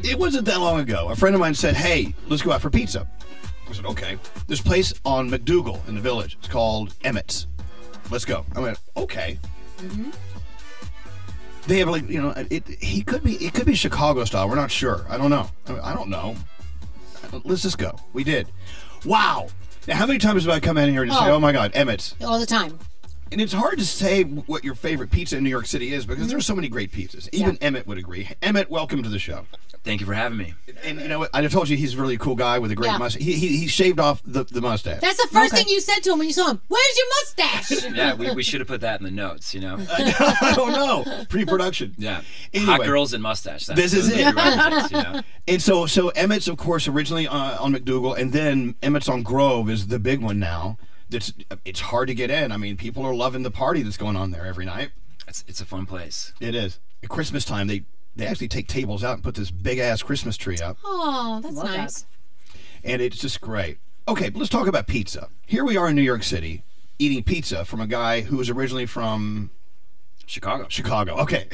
It wasn't that long ago. A friend of mine said, hey, let's go out for pizza. I said, okay. This place on McDougal in the Village. It's called Emmett's. Let's go. I went, okay. Mm-hmm. They have it could be Chicago style. We're not sure. I don't know. Let's just go. We did. Wow. Now, how many times have I come in here and say, oh my God, Emmett's? All the time. And it's hard to say what your favorite pizza in New York City is because there's so many great pizzas. Even Emmett would agree. Emmett, welcome to the show. Thank you for having me. And you know what? I told you he's a really cool guy with a great mustache. He shaved off the mustache. That's the first thing you said to him when you saw him. Where's your mustache? Yeah, we should have put that in the notes, you know? I don't know. Pre-production. Yeah. Anyway, hot girls and mustache. This is it. You know? And so Emmett's, of course, originally on McDougal, and then Emmett's on Grove is the big one now. It's hard to get in. I mean, people are loving the party that's going on there every night. It's a fun place. It is. At Christmas time, they actually take tables out and put this big-ass Christmas tree up. Oh, that's nice. And it's just great. Okay, but let's talk about pizza. Here we are in New York City eating pizza from a guy who was originally from... Chicago. Okay.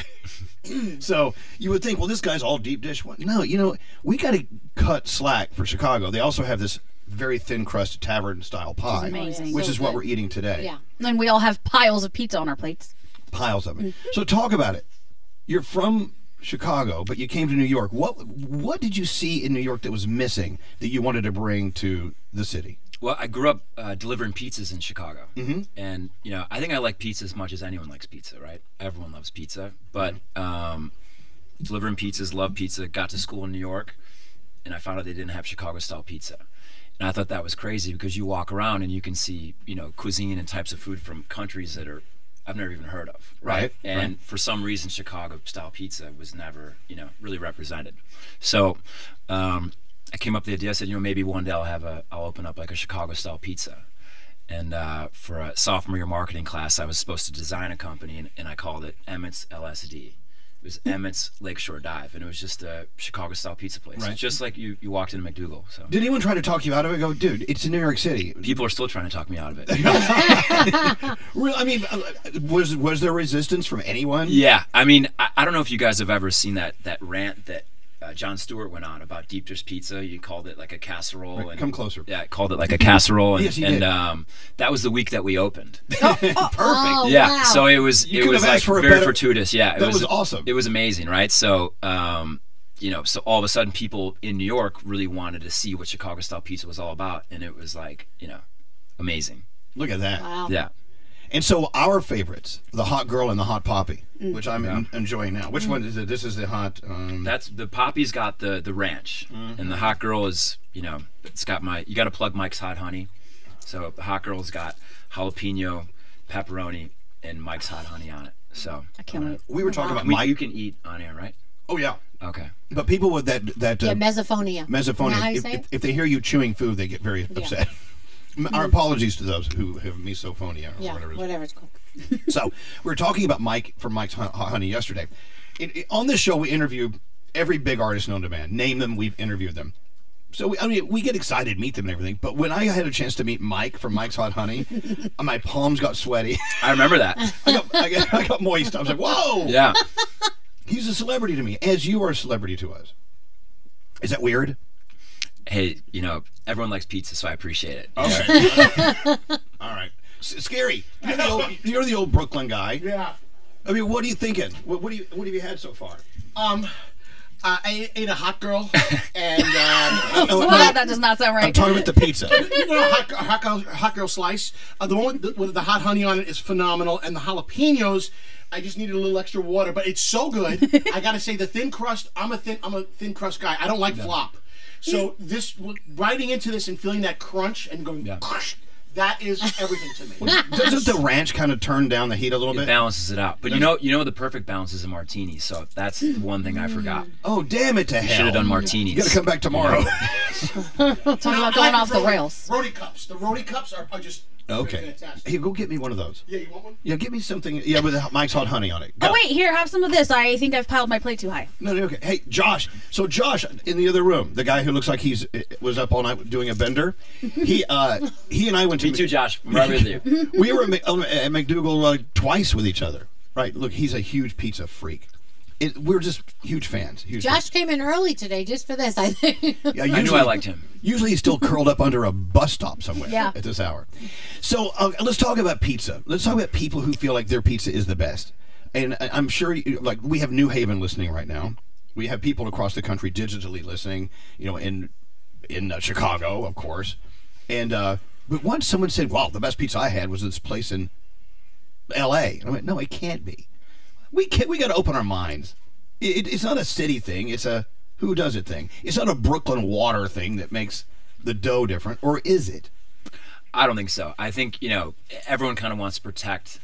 So you would think, well, this guy's all deep dish. What? No, we got to cut slack for Chicago. They also have this very thin crust tavern-style pie, which is what we're eating today. Yeah. And we all have piles of pizza on our plates. Piles of it. So talk about it. You're from Chicago, but you came to New York. What did you see in New York that was missing that you wanted to bring to the city? Well, I grew up delivering pizzas in Chicago, and I think I like pizza as much as anyone likes pizza, right? Everyone loves pizza, but delivering pizzas, love pizza. Got to school in New York, and I found out they didn't have Chicago-style pizza, and I thought that was crazy because you walk around and you can see cuisine and types of food from countries that I've never even heard of, right? And for some reason, Chicago-style pizza was never really represented. So I came up with the idea. I said, maybe one day I'll open up like a Chicago-style pizza. And for a sophomore year marketing class, I was supposed to design a company, and I called it Emmett's LSD. It was Emmett's Lakeshore Dive, and it was just a Chicago-style pizza place. Right. Just like you walked into McDougal. So. Did anyone try to talk you out of it? Go, dude, it's in New York City. People are still trying to talk me out of it. Really? I mean, was there resistance from anyone? Yeah. I mean, I don't know if you guys have ever seen that rant that Jon Stewart went on about deep dish pizza. You called it like a casserole. Right, and come closer. Yeah, called it like a casserole. And, yes, you did. That was the week that we opened. Perfect. Yeah, wow. so it was like very fortuitous. Yeah, that was awesome. It was amazing, right? So so all of a sudden people in New York really wanted to see what Chicago style pizza was all about, and it was like amazing. Look at that. Wow. Yeah. And so our favorites, the hot girl and the hot poppy, which I'm enjoying now. Which one is it? This is the hot... That's the poppy's got the ranch, and the hot girl is, it's got you got to plug Mike's Hot Honey. So the hot girl's got jalapeno, pepperoni, and Mike's Hot Honey on it. So I can't wait. We were talking about Mike. You can eat on air, right? Oh, yeah. Okay. But people with that mesophonia. Mesophonia, if they hear you chewing food, they get very upset. Our apologies to those who have misophonia or whatever it's called. So we're talking about Mike from Mike's Hot Honey yesterday. On this show, we interview every big artist known to man. Name them, we've interviewed them. So we get excited, meet them and everything. But when I had a chance to meet Mike from Mike's Hot Honey, my palms got sweaty. I remember that. I got moist. I was like, whoa. Yeah. He's a celebrity to me, as you are a celebrity to us. Is that weird? Hey, everyone likes pizza, so I appreciate it. Okay. All right. Scary. You're the old Brooklyn guy. Yeah. I mean, what are you thinking? What have you had so far? I ate a hot girl, and that does not sound right. I'm talking about the pizza. hot girl slice. The one with the hot honey on it is phenomenal, and the jalapenos. I just needed a little extra water, but it's so good. I gotta say, the thin crust. I'm a thin crust guy. I don't like flop. So biting into this and feeling that crunch and going, that is everything to me. Doesn't the ranch kind of turn down the heat a little bit? It balances it out. But the perfect balance is a martini. So that's the one thing I forgot. Oh, damn it to hell. Should have done martinis. You got to come back tomorrow. Talking about going off the rails. Roti cups. The roti cups are just fantastic. Hey, go get me one of those. Yeah, you want one? Yeah, get me something. Yeah, with Mike's Hot Honey on it. Go. Oh, wait, here, have some of this. I think I've piled my plate too high. No, okay. Hey, Josh. So Josh, in the other room, the guy who looks like was up all night doing a bender, he and I went to... Me too, Josh. I'm right with you. We were at McDougal twice with each other. Right, look, he's a huge pizza freak. we're just huge fans. Josh came in early today just for this, I think. Yeah, I knew I liked him. Usually he's still curled up under a bus stop somewhere at this hour. So let's talk about pizza. Let's talk about people who feel like their pizza is the best. And I'm sure, like, we have New Haven listening right now. We have people across the country digitally listening, in Chicago, of course. And but once someone said, "Wow, the best pizza I had was this place in L.A." And I went, "No, it can't be. We got to open our minds. It's not a city thing. It's a who does it thing. It's not a Brooklyn water thing that makes the dough different, or is it?" I don't think so. I think everyone kind of wants to protect.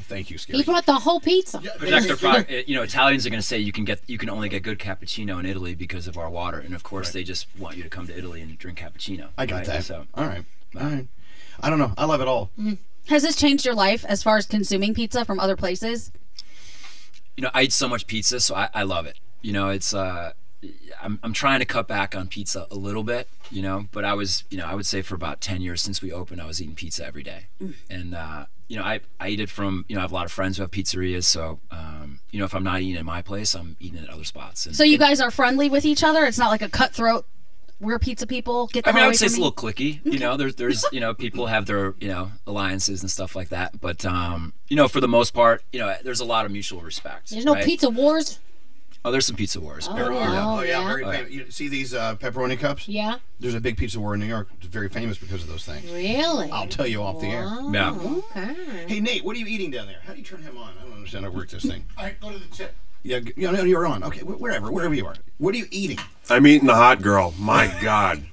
Thank you, Scary. He brought the whole pizza. Protect their product. Italians are going to say you can only get good cappuccino in Italy because of our water, and of course they just want you to come to Italy and drink cappuccino. I got that. So, all right. I don't know. I love it all. Has this changed your life as far as consuming pizza from other places? I eat so much pizza, so I love it. It's I'm trying to cut back on pizza a little bit, but I would say for about 10 years since we opened, I was eating pizza every day, and I eat it from, I have a lot of friends who have pizzerias, so, if I'm not eating at my place, I'm eating at other spots. And, so you guys are friendly with each other? It's not like a cutthroat, we're pizza people, get the hell I away would say from it's me? a little cliquey, there's people have their, alliances and stuff like that, but, for the most part, there's a lot of mutual respect. There's no right? pizza wars? Oh, there's some pizza wars. Very famous. You see these pepperoni cups? Yeah. There's a big pizza war in New York. It's very famous because of those things. Really? I'll tell you off the air. Yeah. Okay. Hey, Nate, what are you eating down there? How do you turn him on? I don't understand how to work this thing. All right, go to the tip. Yeah, you're on. Okay, wherever you are. What are you eating? I'm eating the hot girl. My God.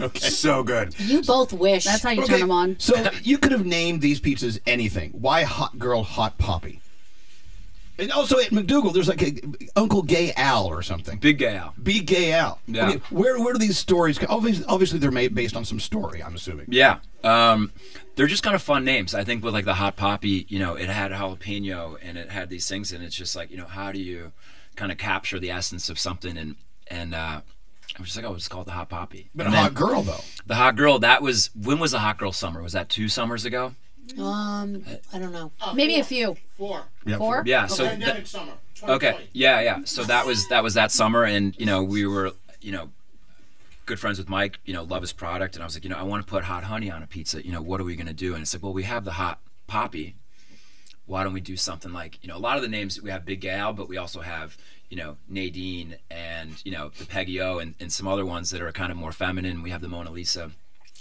Okay. So good. You both wish. That's how you turn them on. So you could have named these pizzas anything. Why Hot Girl, Hot Poppy? And also at McDougal, there's like a Uncle Gay Al or something. Big Gay Al. Big Gay Al. Yeah. Okay, where do these stories come? Obviously they're made based on some story, I'm assuming. Yeah. They're just kind of fun names. I think with like the Hot Poppy, it had jalapeno and it had these things, and it's just like, how do you kind of capture the essence of something? And I was just like, it's called the Hot Poppy. But a hot girl, though. The Hot Girl, when was the Hot Girl summer? Was that 2 summers ago? I don't know. Maybe a few. 4. Yeah, 4? Yeah. So Pandemic summer. okay. Yeah. So that was that summer, and we were good friends with Mike. Love his product, and I was like, I want to put hot honey on a pizza. What are we gonna do? And it's like, well, we have the Hot Poppy. Why don't we do something like a lot of the names we have Big Gal, but we also have Nadine and the Peggy O and some other ones that are kind of more feminine. We have the Mona Lisa.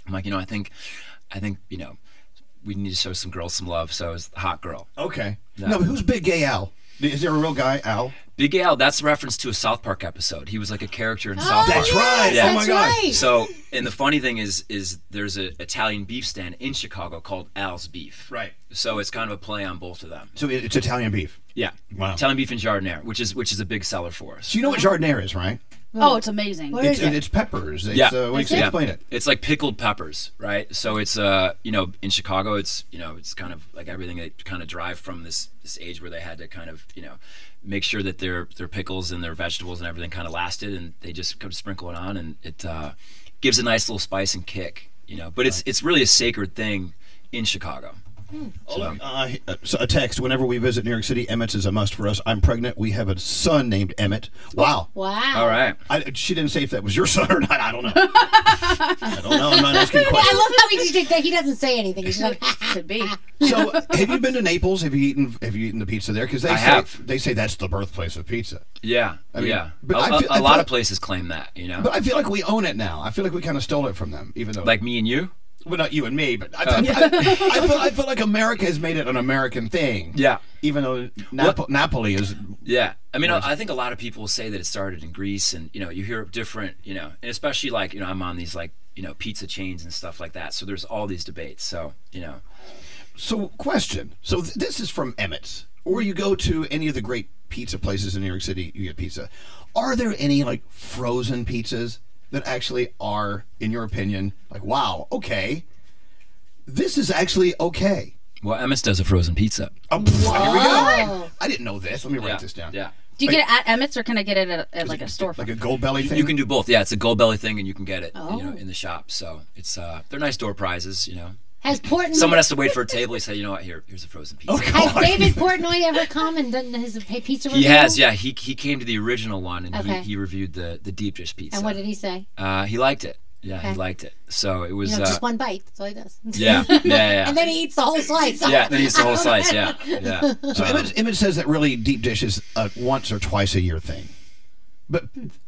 I'm like, I think we need to show some girls some love, so it's the Hot Girl. Okay. Yeah. No, but who's Big Gay Al? Is there a real guy, Al? Big Gay Al, that's a reference to a South Park episode. He was like a character in South Park. That's right. Yeah. Oh my God. Right. So, and the funny thing is there's an Italian beef stand in Chicago called Al's Beef. Right. So it's kind of a play on both of them. So it's Italian beef. Yeah. Wow. Italian beef and jardiniere, which is a big seller for us. So you know what jardiniere is, right? Oh, it's amazing. What is it? It's peppers. It's, Yeah. Explain it. It's like pickled peppers, right? So it's in Chicago, it's it's kind of like everything that kind of derived from this age where they had to kind of make sure that their pickles and their vegetables and everything kind of lasted, and they just kind of sprinkle it on, and it gives a nice little spice and kick, But it's really a sacred thing in Chicago. So a text. Whenever we visit New York City, Emmett's is a must for us. I'm pregnant. We have a son named Emmett. Wow. Wow. All right. She didn't say if that was your son or not. I don't know. I don't know. I'm not asking I questions. love how he doesn't say anything. He's like, Could be. So, have you been to Naples? Have you eaten the pizza there? Because I have. They say that's the birthplace of pizza. Yeah. mean, but a lot of places claim that, But I feel like we own it now. I feel like we kind of stole it from them, even though like me and you. Well, not you and me, but I feel like America has made it an American thing. Yeah. Even though Napoli is. Yeah. I mean, I think a lot of people say that it started in Greece, and you hear different, and especially like I'm on these like pizza chains and stuff like that. So there's all these debates. So So question. So this is from Emmett's, or you go to any of the great pizza places in New York City, you get pizza. Are there any like frozen pizzas that actually are, in your opinion, like, wow, okay, this is actually okay? Well, Emmett's does a frozen pizza. Oh, here we go. I didn't know this. Let me write this down. Yeah. Do you get it at Emmett's, or can I get it at like a store? Like a Gold Belly thing? You can do both. Yeah, it's a Gold Belly thing, and you can get it in the shop. So it's they're nice door prizes, Has Portnoy Someone has to wait for a table. He said, you know what? Here's a frozen pizza. Has David Portnoy ever come and done his pizza review? He has, yeah. He came to the original one and Okay. he reviewed the deep dish pizza. And what did he say? He liked it. Yeah, Okay. he liked it. So it was Just one bite. That's all he does. yeah. And then he eats the whole slice. Yeah, then he eats the whole slice. Yeah. So Emmett says that really deep dish is a once or twice a year thing, but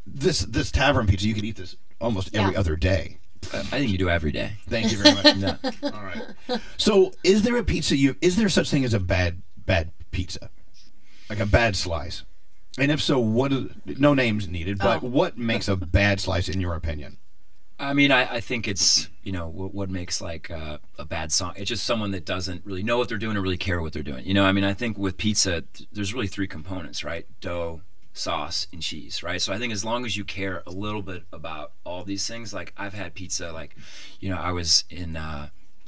this tavern pizza you could eat this almost every other day. I think you do every day. Thank you very much. All right. So is there a pizza is there such thing as a bad pizza, like a bad slice? And if so, no names needed, but what makes a bad slice in your opinion? I mean, I think it's, what makes like a bad song. It's just someone that doesn't really know what they're doing or really care what they're doing. I mean, I think with pizza, there's really three components, right? Dough, sauce, and cheese, right? So I think as long as you care a little bit about all these things, like I've had pizza, like, I was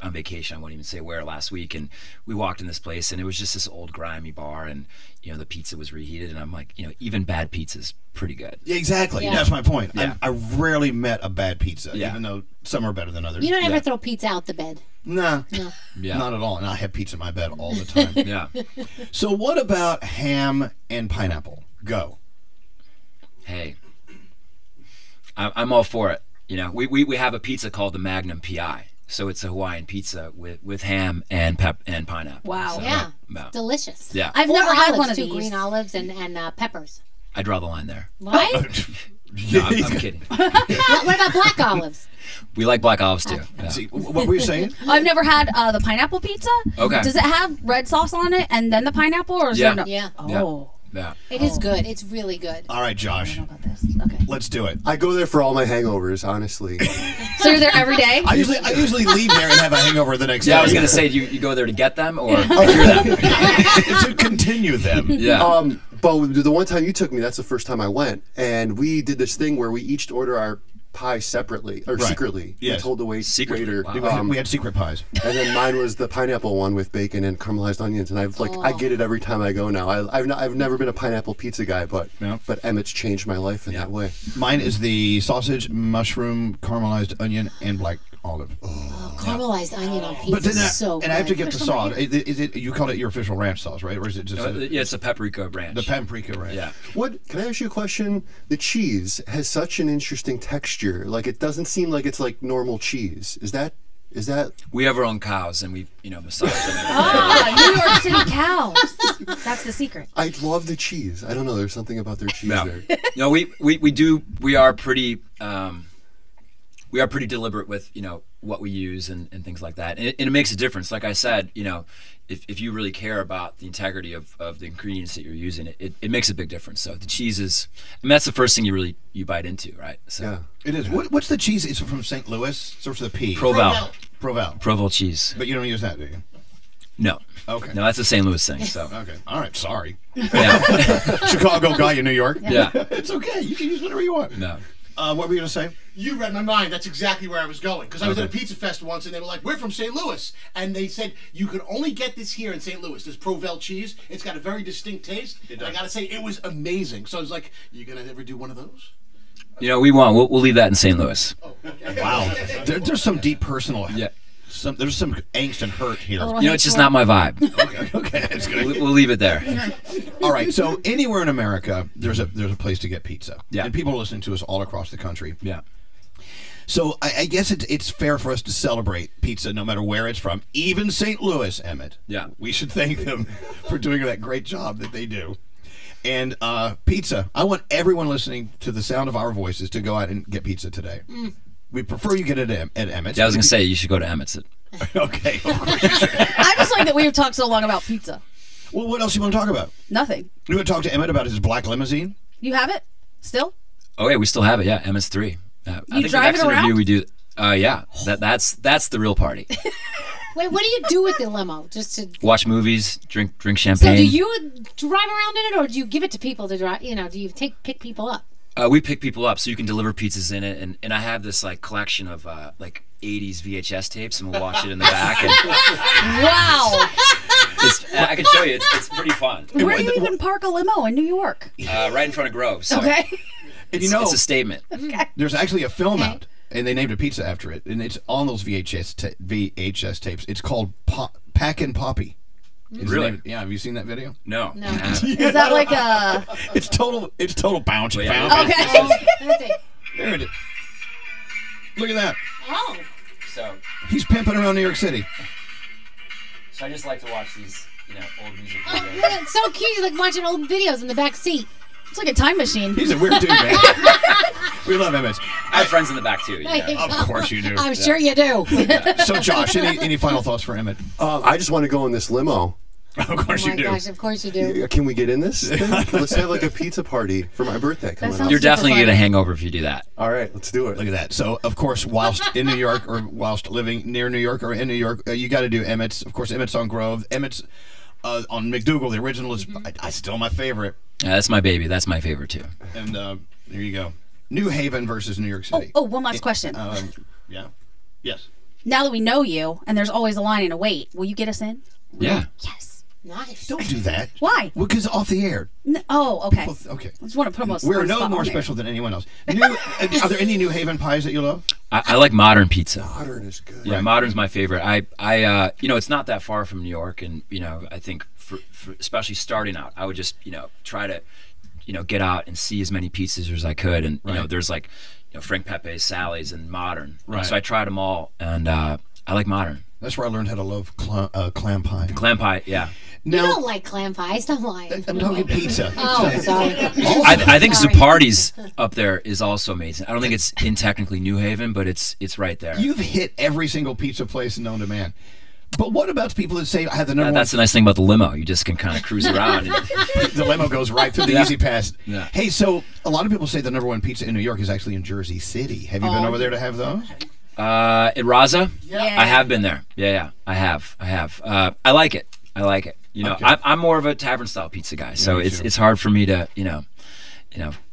on vacation, I won't even say where, last week, and we walked in this place and it was just this old grimy bar, and the pizza was reheated, and I'm like, even bad pizza's pretty good. Yeah, exactly. Yeah. That's my point. Yeah. I rarely met a bad pizza, Yeah. even though some are better than others. You don't ever throw pizza out the bed. Nah, No. Yeah. not at all. And I have pizza in my bed all the time. Yeah. So what about ham and pineapple? Go. Hey, I'm all for it. We have a pizza called the Magnum PI. So it's a Hawaiian pizza with ham and pineapple. Wow. So, Yeah. yeah. Delicious. Yeah. I've 4 never had olives, one of 2 these. green olives and peppers. I draw the line there. Right? No, I'm kidding. What about black olives? We like black olives too. Yeah. See, what were you saying? I've never had the pineapple pizza. Okay. Does it have red sauce on it and then the pineapple, or is Yeah. there no? Yeah. Oh. Yeah. It is good. It's really good. All right, Josh. I don't know about this. Okay. Let's do it. I go there for all my hangovers, honestly. So you're there every day? I usually leave there and have a hangover the next day. Yeah, I was gonna say, you go there to get them or cure them? to continue them. Yeah. But the one time you took me, that's the first time I went, and we did this thing where we each order our pie separately or Right. secretly. Yes. We told the waiter. Wow. We had secret pies. And then mine was the pineapple one with bacon and caramelized onions, and I get it every time I go now. I've never been a pineapple pizza guy, but Emmett's changed my life in that way. Mine is the sausage, mushroom, caramelized onion, and black olive. Caramelized onion on pizza But then is so and good. I have to get the sauce. Is it you called it your official ranch sauce, right? Or is it just Yeah, it's a paprika ranch. the paprika ranch? Yeah. Can I ask you a question? The cheese has such an interesting texture. Like, it doesn't seem like it's like normal cheese. Is that We have our own cows and we, massage them. New York City cows. That's the secret. I love the cheese. I don't know. There's something about their cheese Yeah. there. No, we are pretty deliberate with what we use and things like that, and it makes a difference. Like I said, if you really care about the integrity of the ingredients that you're using, it makes a big difference. So the cheese is, that's the first thing you bite into, right? So Yeah. It is. What's the cheese? It's from St. Louis. Starts with a P. Provel Provel. cheese. But you don't use that, do you? No. Okay. No, that's a St. Louis thing. So Okay. All right. Sorry. yeah, Chicago guy in New York. yeah, It's okay. You can use whatever you want. no. What were you gonna say? You read my mind. That's exactly where I was going. Because I was at a pizza fest once, and they were like, "We're from St. Louis," and they said you can only get this here in St. Louis. This Provel cheese. It's got a very distinct taste. And I gotta say, it was amazing. So I was like, "You gonna ever do one of those?" We'll leave that in St. Louis. Wow. There's some deep personal. Yeah. There's some angst and hurt here. It's just not my vibe. Okay. That's good. We'll leave it there. All right. So anywhere in America, there's a place to get pizza. Yeah. And people are listening to us all across the country. Yeah. So I guess it's fair for us to celebrate pizza no matter where it's from, even St. Louis, Emmett. Yeah. We should thank them for doing that great job that they do. And pizza. I want everyone listening to the sound of our voices to go out and get pizza today. We prefer you get it at Emmett's. Yeah, I was gonna say you should go to Emmett's. Okay, of course you should. I just like that we've talked so long about pizza. Well, what else you want to talk about? Nothing. You want to talk to Emmett about his black limousine? You have it still? Oh yeah, we still have it. Yeah, Emmett's 3. I think drive the next it around? interview we do. Yeah, that's the real party. Wait, what do you do with the limo? Just to Watch movies, drink so champagne. do you drive around in it, or do you give it to people to drive? Do you pick people up? We pick people up, so you can deliver pizzas in it, and I have this collection of 80s VHS tapes, and we'll watch it in the back. And Wow. I can show you. It's pretty fun. Where do you even park a limo in New York? Right in front of Grove. So Okay. And it's a statement. there's actually a film out and they named a pizza after it, and it's on those VHS tapes. It's called Packin' Poppy. Really? Yeah. Have you seen that video? No. No. Is that like a? It's total bounce. Wait, yeah. Okay. There it is. Look at that. Oh. So He's pimping around New York City. I just like to watch these, old music Oh, look, it's so cute. He's like watching old videos in the back seat. It's like a time machine. He's a weird dude, man. We love Emmett. I have friends in the back too. Of course you do. I'm sure you do. So, Josh, any final thoughts for Emmett? I just want to go in this limo. Of course Oh you my do. gosh, of course you do. Can we get in this thing? Let's have like a pizza party for my birthday coming sounds up. You're super definitely fun. gonna get a hangover if you do that. All right, let's do it. Look at that. So, of course, whilst in New York or whilst living near New York or in New York, you got to do Emmett's. Of course, Emmett's on Grove. Emmett's on McDougal. The original is I still my favorite. Yeah, that's my baby. That's my favorite too. And there you go. New Haven versus New York City. Oh, one last question. Yeah. Yes. Now that we know you, and there's always a line and a wait, will you get us in? Yeah. Yes. Nice. Don't do that. Why? Well, because off the air. Oh, okay. Okay. I just want to put them We're no more special than anyone else. Are there any New Haven pies that you love? I like modern pizza. Modern is good. Yeah, modern's my favorite. I it's not that far from New York, and I think for especially starting out, I would just try to get out and see as many pizzas as I could, and there's like Frank Pepe's, Sally's, and Modern. Right. So I tried them all, and I like Modern. That's where I learned how to love clam pie. Clam pie, yeah. You don't like clam pies, don't lie. I'm talking pizza. Oh, sorry. I think Sorry. Zupardi's up there is also amazing. I don't think it's in technically New Haven, but it's right there. You've hit every single pizza place known to man. But what about the people that say I have the number That's the nice thing about the limo. You just can kind of cruise around. And, the limo goes right through the Easy Pass. Yeah. Hey, so a lot of people say the number one pizza in New York is actually in Jersey City. Have you been over there to have those? at Raza? Yeah. I have been there. Yeah, I have. I like it. Okay. I'm more of a tavern style pizza guy, so me too. it's hard for me to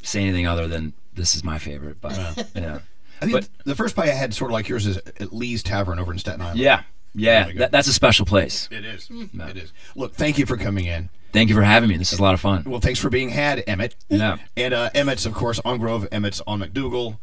say anything other than this is my favorite. But I think the first pie I had, sort of like yours, is at Lee's Tavern over in Staten Island. yeah, There we go. that's a special place. It is. It is. Look, thank you for coming in. Thank you for having me. This is a lot of fun. Well, thanks for being had, Emmett. Yeah. And Emmett's, of course, on Grove. Emmett's on McDougal.